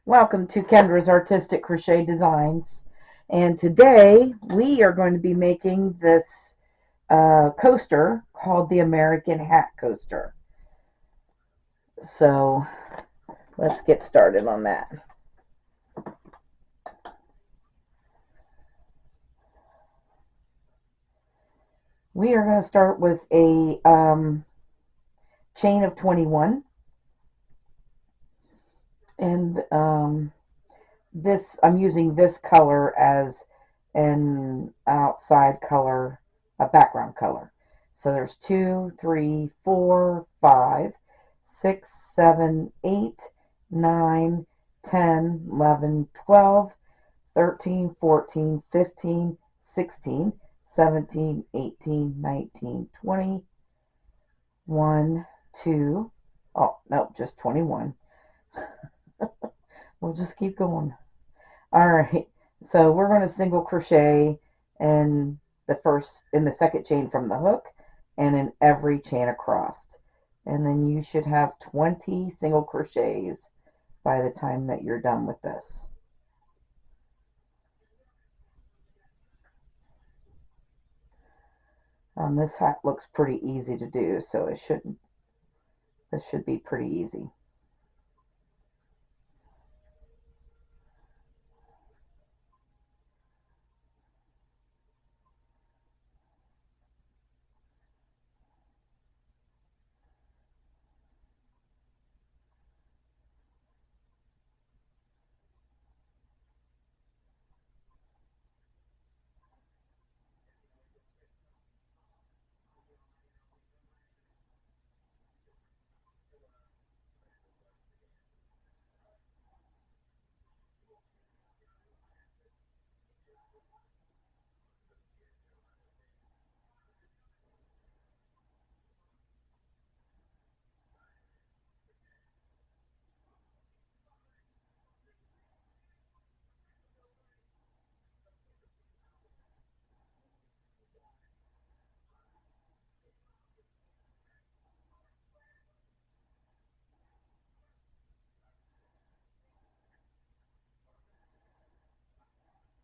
Welcome to Kendra's Artistic Crochet Designs, and today we are going to be making this coaster called the American Hat Coaster. So let's get started on that. We are going to start with a chain of 21, and I'm using this color as an outside color, a background color. So there's 2, 3, 4, 5, 6, 7, 8, 9, 10, 11, 12, 13, 14, 15, 16, 17, 18, 19, 20, 1, 2, oh, no, just 21. We'll just keep going. Alright, so we're going to single crochet in the second chain from the hook and in every chain across. And then you should have 20 single crochets by the time that you're done with this. This hat looks pretty easy to do, so this should be pretty easy.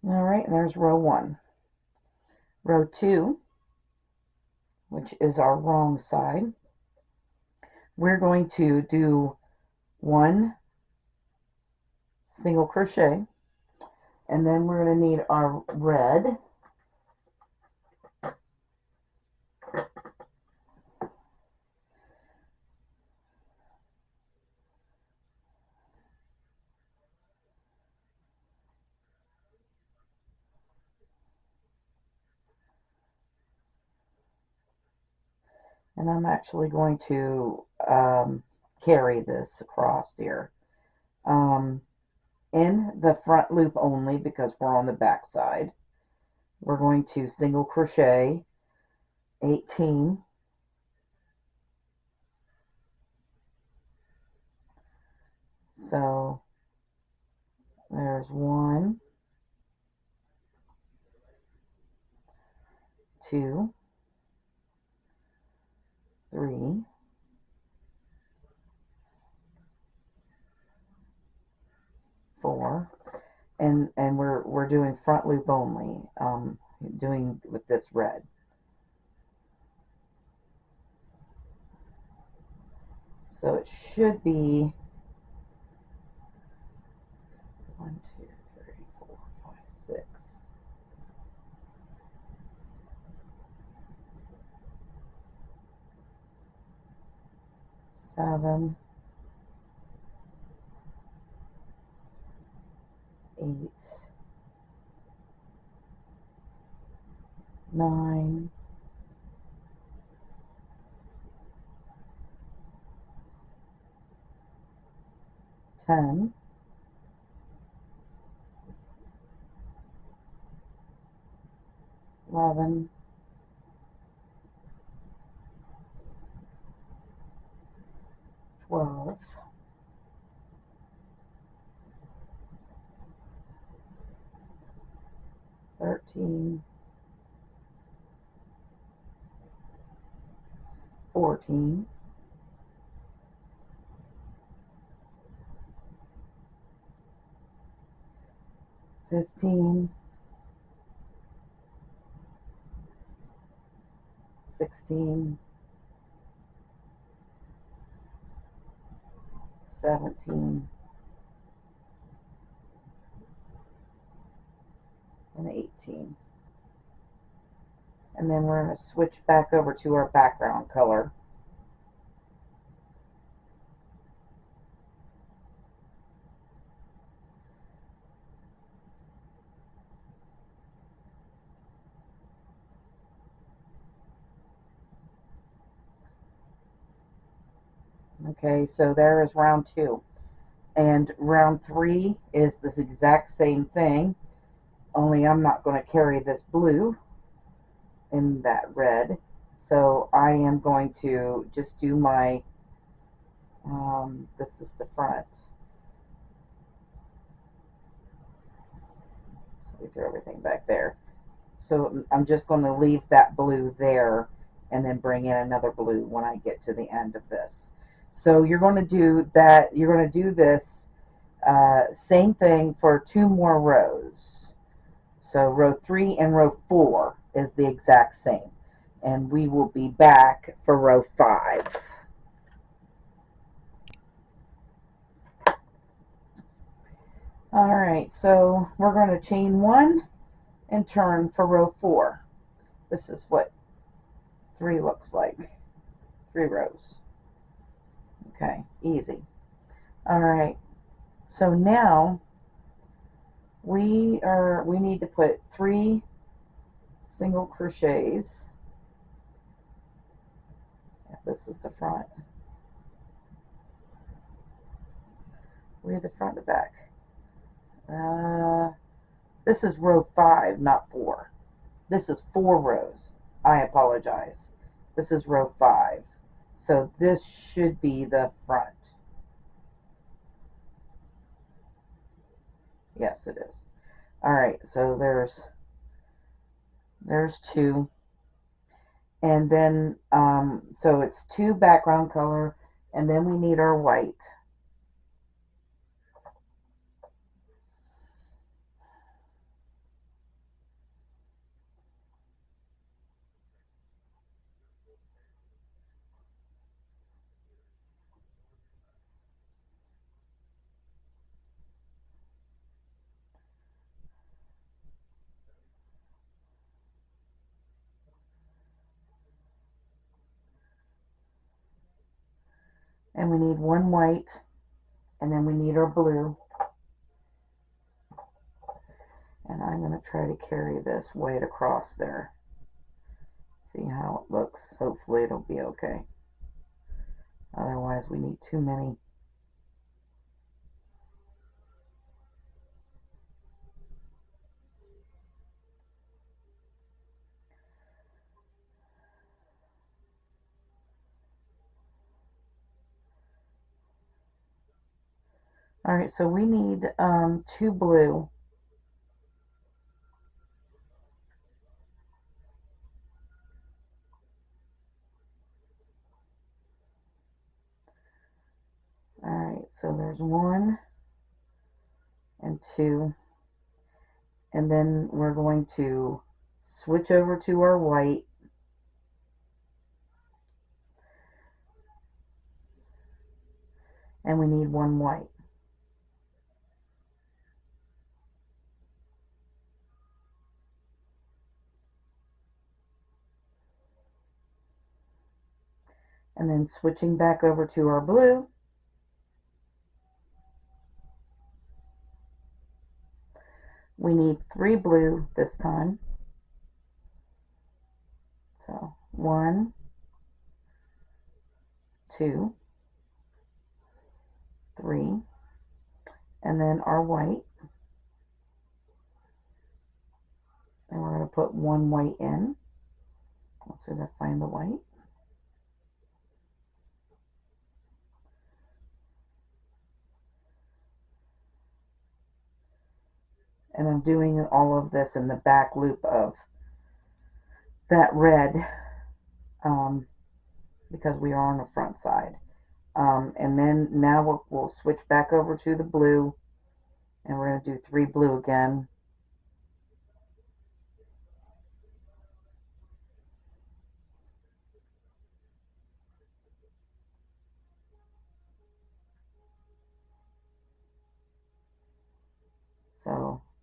Alright, and there's row 1. Row 2, which is our wrong side, we're going to do 1 single crochet, and then we're going to need our red, and I'm actually going to carry this across here in the front loop only because we're on the back side. We're going to single crochet 18, so there's 1, 2, 3, 4, and we're doing front loop only, doing with this red. So it should be 1, 2, 3, 4, 5, 6, 7, 8, 9, 10, 11, 12, 13, 14, 15, 16, 17, and 18. And then we're going to switch back over to our background color. Okay, so there is round 2. And round 3 is this exact same thing, only I'm not going to carry this blue in that red. So I am going to just do my, this is the front. So we throw everything back there. So I'm just going to leave that blue there and then bring in another blue when I get to the end of this. So you're going to do that, you're going to do this same thing for 2 more rows. So row 3 and row 4 is the exact same. And we will be back for row 5. Alright, so we're going to chain 1 and turn for row 4. This is what 3 looks like. 3 rows. Okay, easy. Alright, so now we need to put 3 single crochets. This is the front. Where's the front and back? This is row 5, not 4. This is 4 rows. I apologize. This is row 5. So this should be the front. Yes, it is. Alright, so there's 2. And then, so it's 2 background color, and then we need our white. And we need 1 white, and then we need our blue. And I'm going to try to carry this white across there. See how it looks. Hopefully it'll be okay. Otherwise we need too many. Alright, so we need 2 blue. Alright, so there's 1 and 2. And then we're going to switch over to our white. And we need 1 white. And then switching back over to our blue. We need 3 blue this time. So 1, 2, 3, and then our white. And we're going to put 1 white in. As soon as I find the white. And I'm doing all of this in the back loop of that red because we are on the front side. And then now we'll switch back over to the blue, and we're going to do 3 blue again.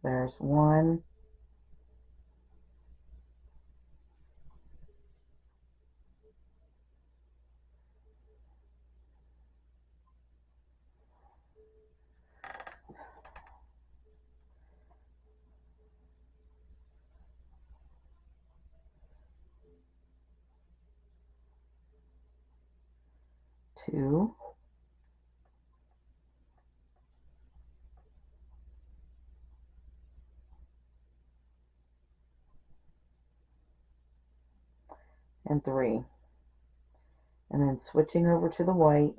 There's one, two, and three. And then switching over to the white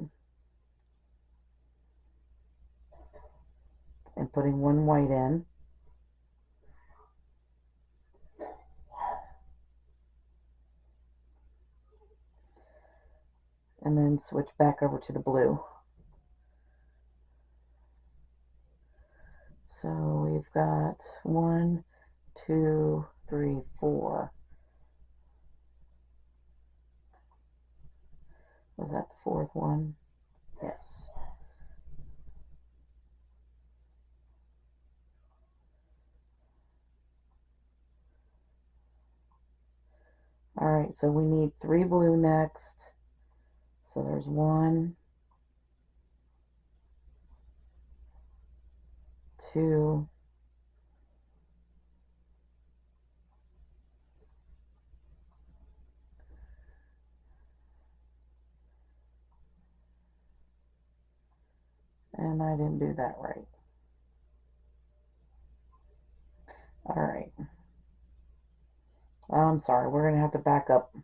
and putting one white in. And then switch back over to the blue. So we've got 1, 2, 3, 4. Was that the fourth one? Yes. Alright, so we need 3 blue next. So there's 1, 2, and I didn't do that right. Alright. I'm sorry, we're going to have to back up.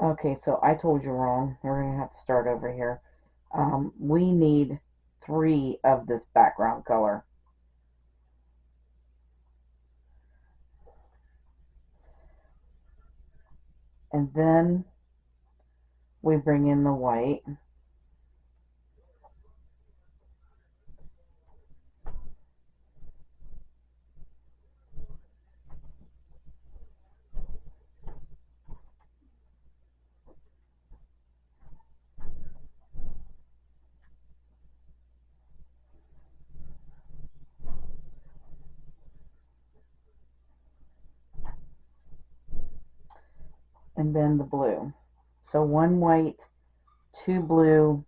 Okay, so I told you wrong. We're going to have to start over here. We need 3 of this background color. And then we bring in the white. And then the blue. So 1 white, 2 blue,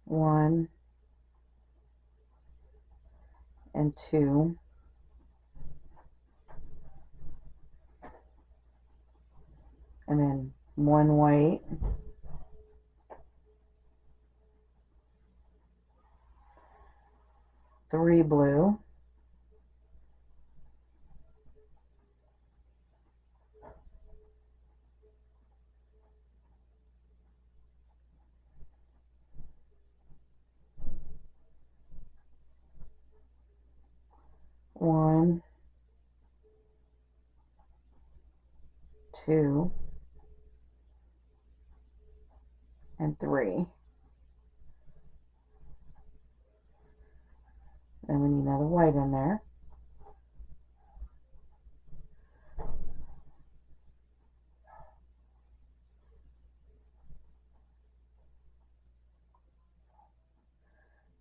one and 2, and then 1 white, 3 blue, one, 2, and 3. Then we need another white in there.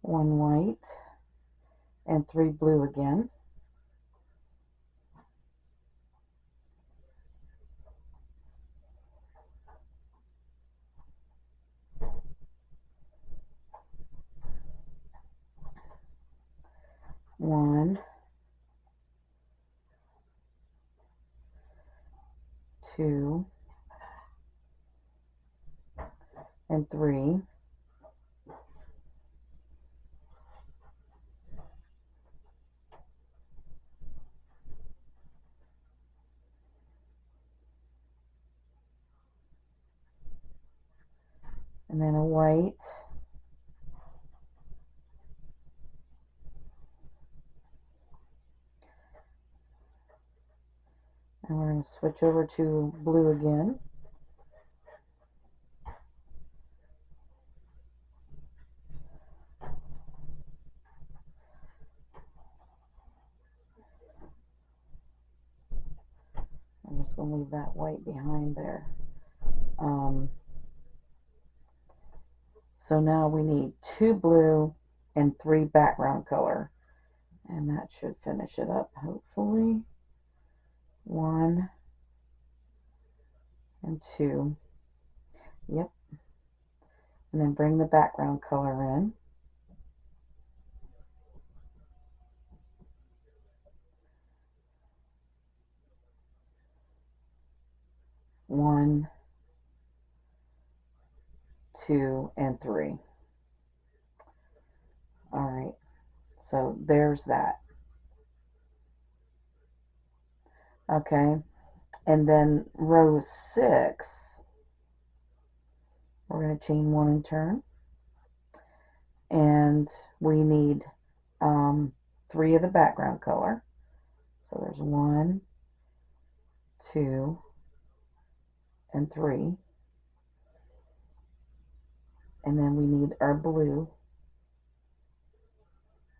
One white and 3 blue again. One, 2, and 3. And then a white And we're going to switch over to blue again. I'm just going to leave that white behind there. So now we need 2 blue and 3 background color. And that should finish it up, hopefully. 1 and 2. Yep. And then bring the background color in. 1, 2, and 3. Alright, so there's that. Okay, and then row 6, we're going to chain 1 and turn. And we need 3 of the background color. So there's 1, 2, and 3. And then we need our blue.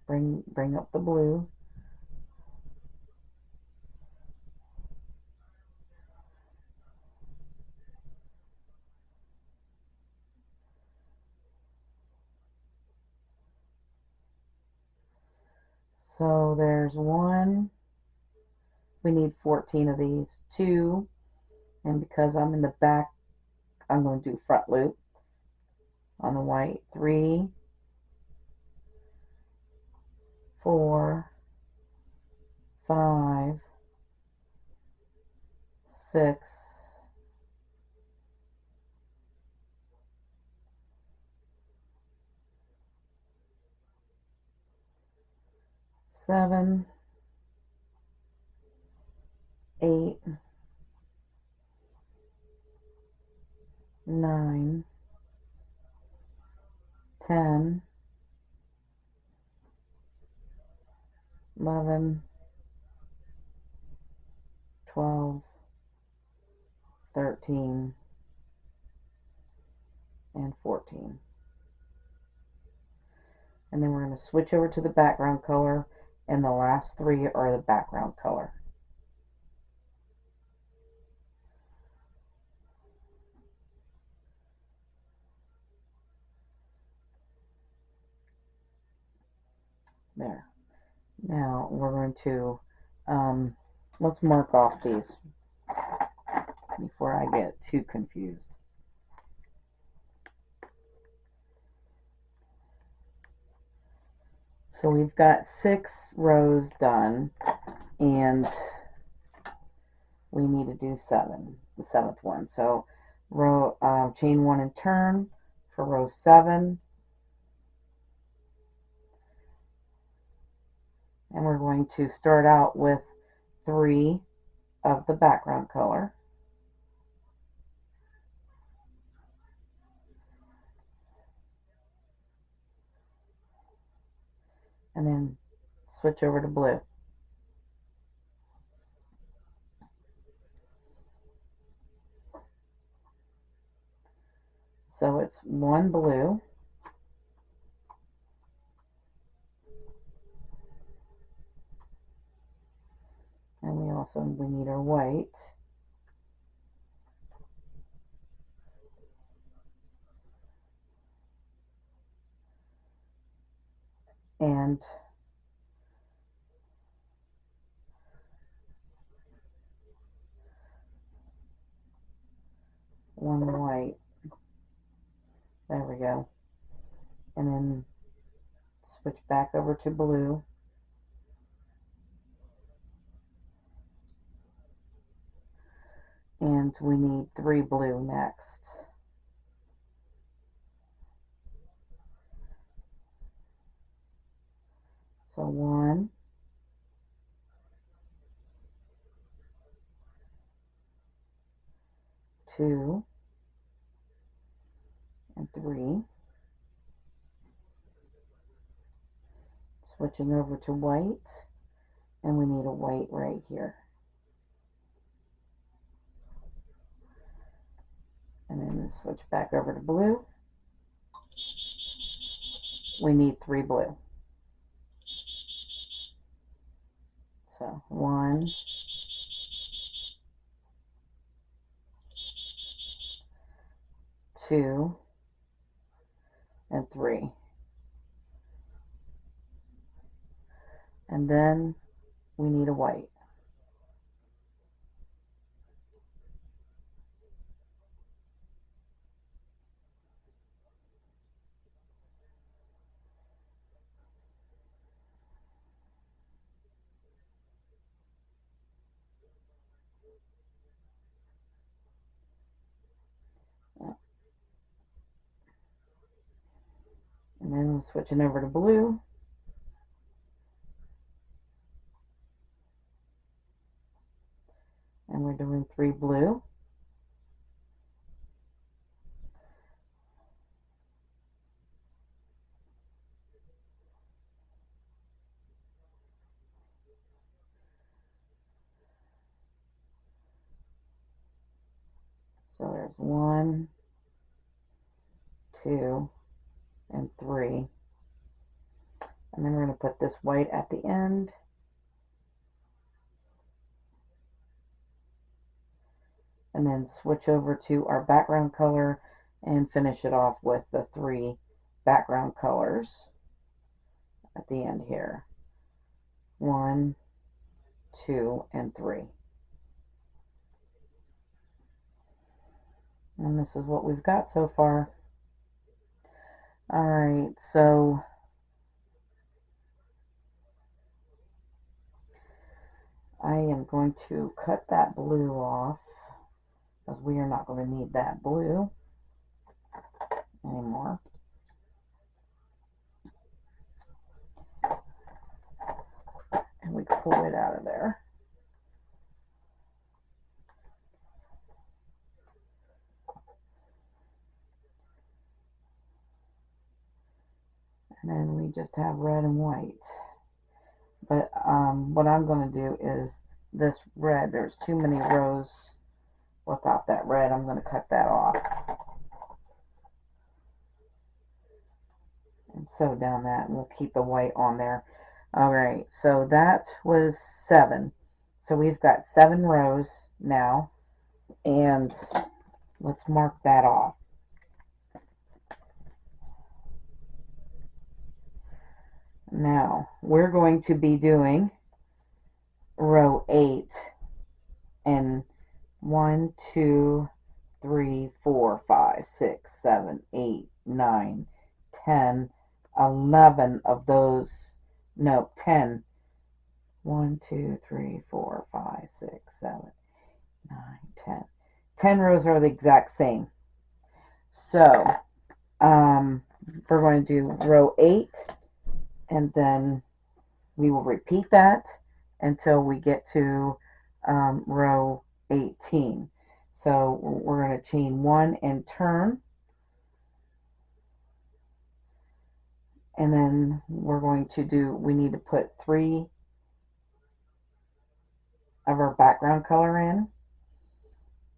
Bring up the blue. So there's 1. We need 14 of these. 2. And because I'm in the back, I'm going to do front loop on the white. 3, 4, 5, 6, 7, 8, 9, 10, 11, 12, 13, and 14. And then we're going to switch over to the background color, and the last 3 are the background color. There. Now we're going to, let's mark off these before I get too confused. So we've got 6 rows done, and we need to do 7, the 7th one. So chain 1 and turn for row 7, and we're going to start out with 3 of the background color. And then switch over to blue. So it's 1 blue, and we need our white, and one white. There we go. And then switch back over to blue. And we need 3 blue next. So 1, 2, and 3. Switching over to white, and we need a white right here. then switch back over to blue. We need 3 blue. So 1, 2, and 3. And then we need a white. And then we're switching over to blue. And we're doing 3 blue. So there's 1, 2, and 3. And then we're going to put this white at the end. And then switch over to our background color and finish it off with the 3 background colors at the end here. 1, 2, and 3. And this is what we've got so far. Alright, so I am going to cut that blue off because we are not going to need that blue anymore. And we pull it out of there. And then we just have red and white. But what I'm going to do is this red, there's too many rows without that red. I'm going to cut that off and sew down that, and we'll keep the white on there. Alright, so that was 7. So we've got 7 rows now, and let's mark that off. Now we're going to be doing row 8 and 1, 2, 3, 4, 5, 6, 7, 8, 9, 10, 11 of those. No, 10. 1, 2, 3, 4, 5, 6, 7, 9, 10. 10 rows are the exact same. So we're going to do row 8, and then we will repeat that until we get to row 18. So we're going to chain 1 and turn, and then we're going to do, we need to put 3 of our background color in,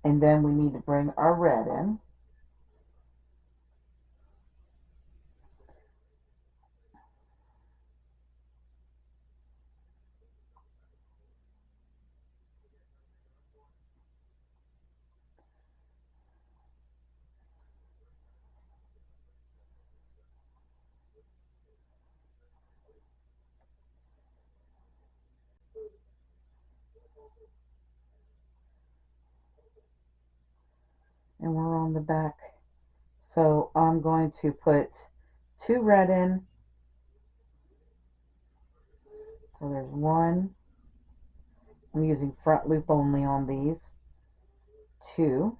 and then we need to bring our red in. And we're on the back. So I'm going to put 2 red in. So there's 1. I'm using front loop only on these. 2.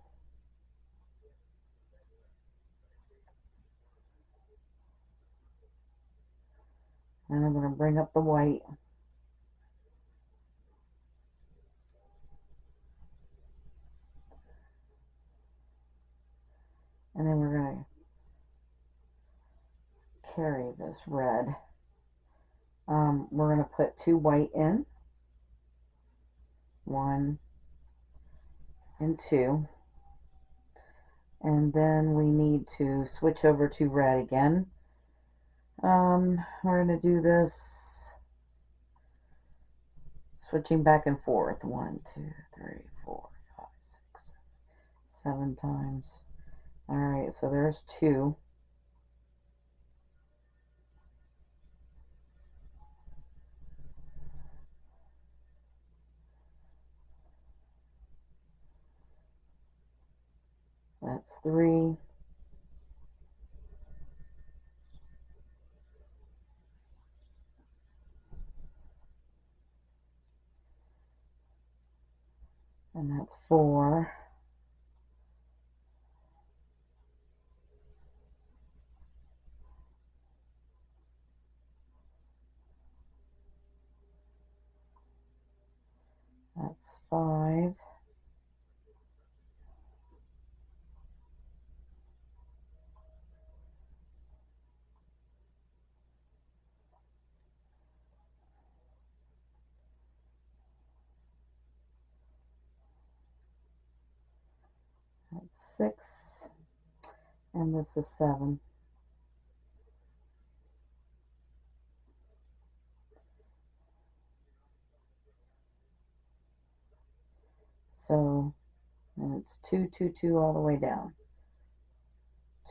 And I'm going to bring up the white. And then we're going to carry this red. We're going to put 2 white in. 1 and 2. And then we need to switch over to red again. We're going to do this switching back and forth. 1, 2, 3, 4, 5, 6, 7 times. Alright, so there's 2. That's 3. And that's 4. That's 5. That's 6. And this is 7. So, and it's 2, 2, 2 all the way down.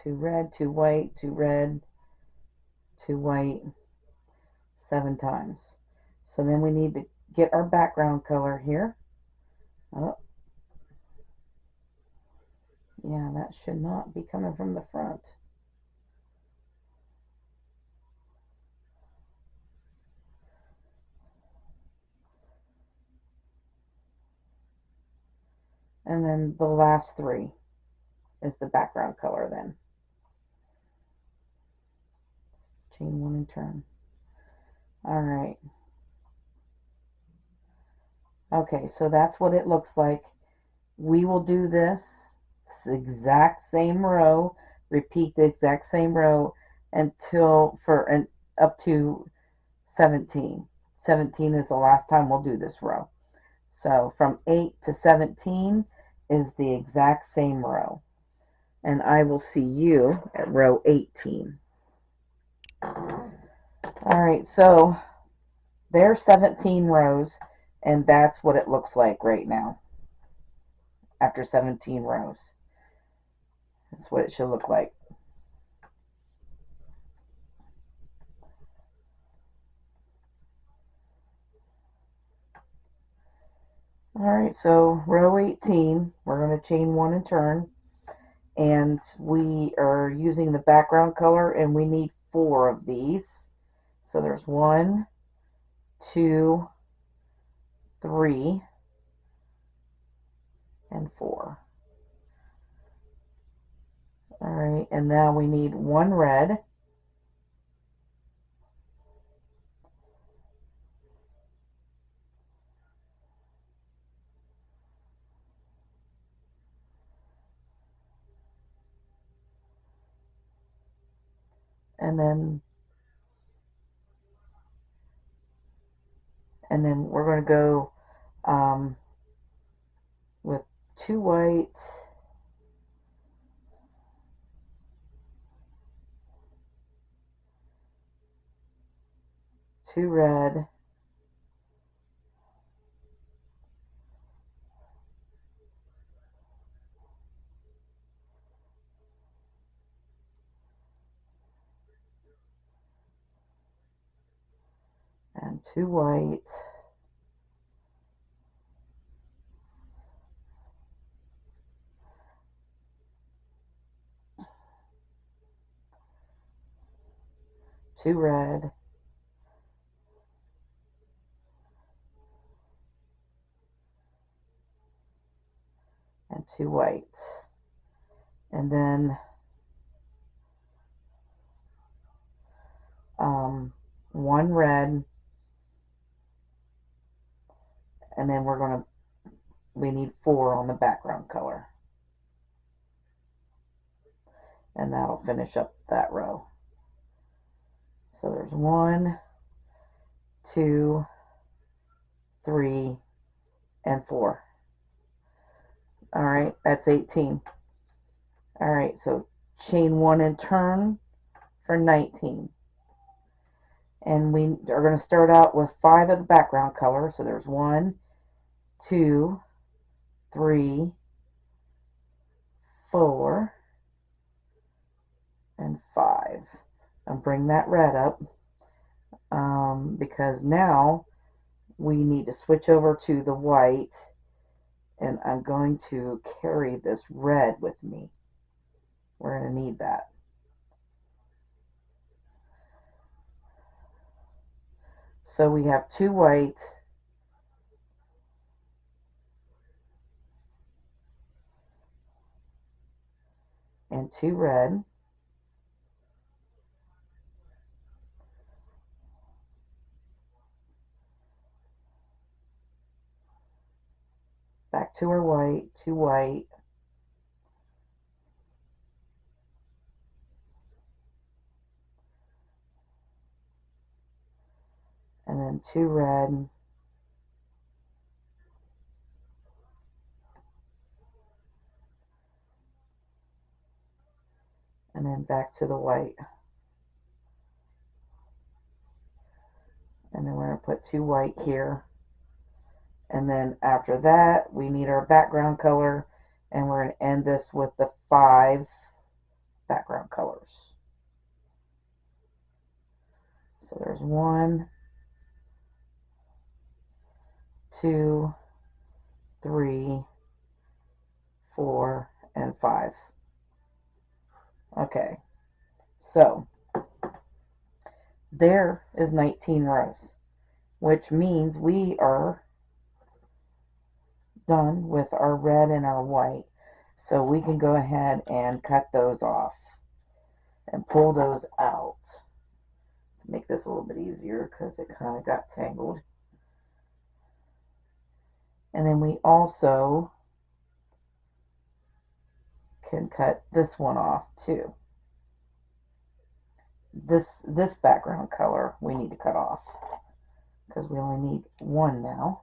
2 red, 2 white, 2 red, 2 white, 7 times. So then we need to get our background color here. Oh, yeah, that should not be coming from the front. And then the last 3 is the background color then. Chain 1 and turn. Alright. Okay, so that's what it looks like. We will do this exact same row, repeat the exact same row until up to 17. 17 is the last time we'll do this row. So from 8 to 17 is the exact same row. And I will see you at row 18. Alright, so there's 17 rows, and that's what it looks like right now after 17 rows. That's what it should look like. Alright, so row 18, we're going to chain 1 and turn, and we are using the background color, and we need 4 of these. So there's 1, 2, 3, and 4. Alright, and now we need 1 red, and then we're going to go with 2 white, 2 red, and 2 white, two red, and 2 white. And then 1 red, and then we need 4 on the background color. And that'll finish up that row. So there's 1, 2, 3, and 4. Alright, that's 18. All right, so chain 1 and turn for 19. And we are going to start out with 5 of the background color. So there's 1, 2, 3, 4, and 5. And bring that red up because now we need to switch over to the white, and I'm going to carry this red with me. We're going to need that. So we have 2 white and 2 red. Back to our white, 2 white, and then 2 red, and then back to the white. And then we're going to put 2 white here. And then after that, we need our background color, and we're going to end this with the 5 background colors. So there's 1, 2, 3, 4, and 5. Okay, so there is 19 rows, which means we are done with our red and our white. So we can go ahead and cut those off and pull those out to make this a little bit easier because it kind of got tangled. And then we also can cut this one off too. This background color we need to cut off because we only need 1 now.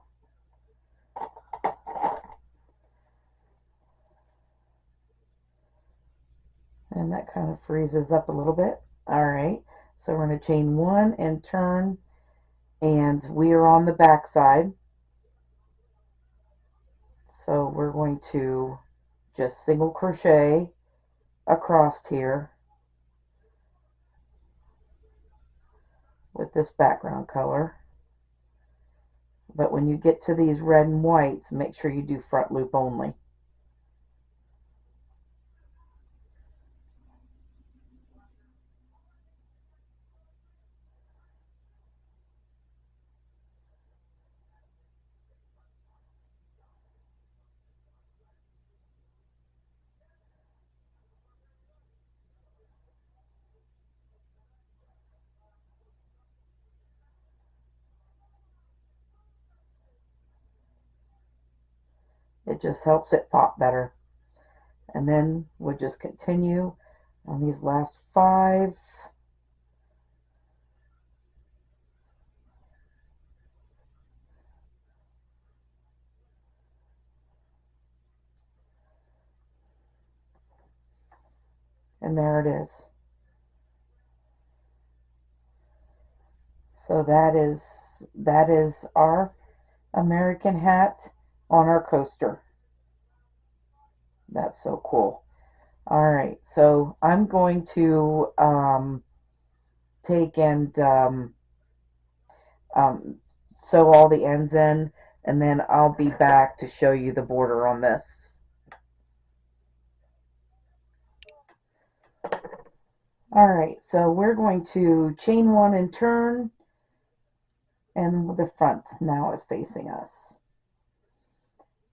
And that kind of freezes up a little bit. All right, so we're going to chain 1 and turn, and we are on the back side. So we're going to just single crochet across here with this background color. But when you get to these red and whites, make sure you do front loop only. It just helps it pop better. And then we'll just continue on these last 5. And there it is. So that is our American hat on our coaster. That's so cool. All right, so I'm going to take and um, sew all the ends in, and then I'll be back to show you the border on this. All right, so we're going to chain 1 and turn, and the front now is facing us.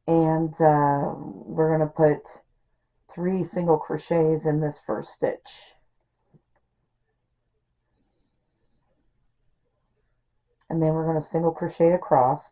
And we're going to put 3 single crochets in this first stitch. And then we're going to single crochet across.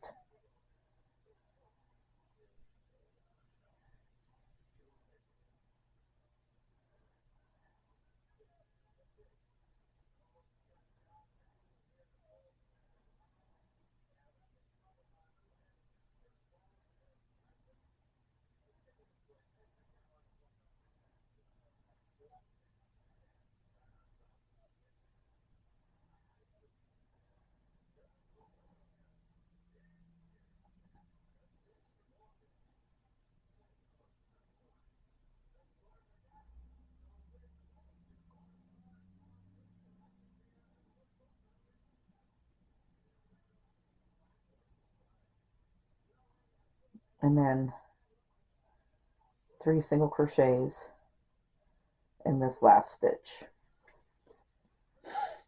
and then 3 single crochets in this last stitch.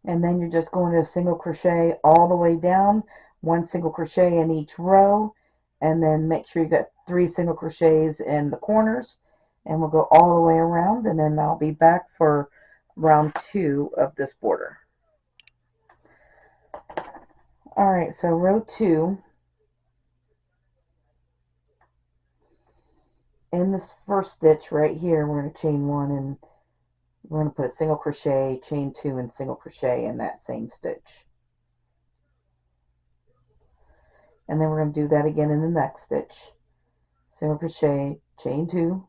And then you're just going to a single crochet all the way down, 1 single crochet in each row, and then make sure you got 3 single crochets in the corners, and we'll go all the way around, and then I'll be back for round 2 of this border. Alright, so row 2, in this first stitch right here, we're going to chain 1 and we're going to put a single crochet, chain 2, and single crochet in that same stitch. And then we're going to do that again in the next stitch. Single crochet, chain 2,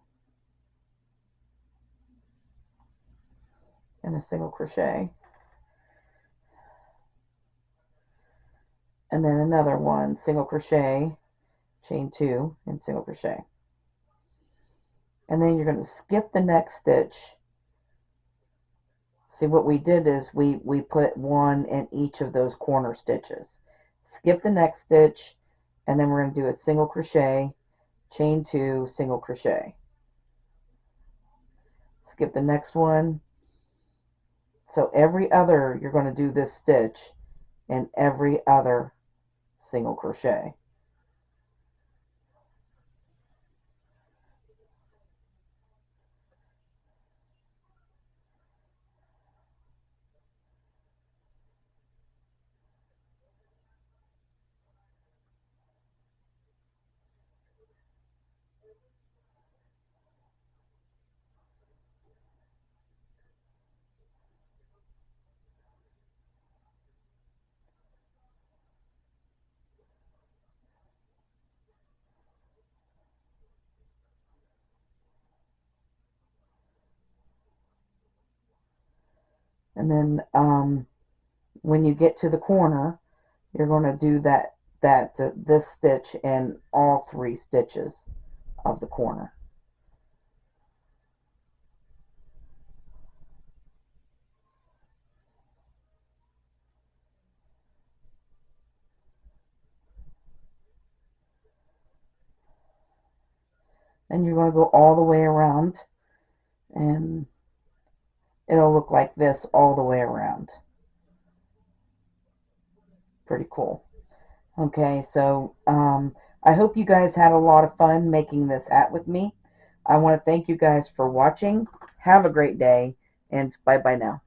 and a single crochet. And then another one, single crochet, chain 2, and single crochet. And then you're going to skip the next stitch. See, what we did is we put 1 in each of those corner stitches. Skip the next stitch, and then we're going to do a single crochet, chain 2, single crochet. Skip the next one. So every other, you're going to do this stitch and every other single crochet. And then when you get to the corner, you're going to do this stitch in all 3 stitches of the corner. And you're going to go all the way around, and it'll look like this all the way around. Pretty cool. Okay, so I hope you guys had a lot of fun making this hat with me. I want to thank you guys for watching. Have a great day, and bye-bye now.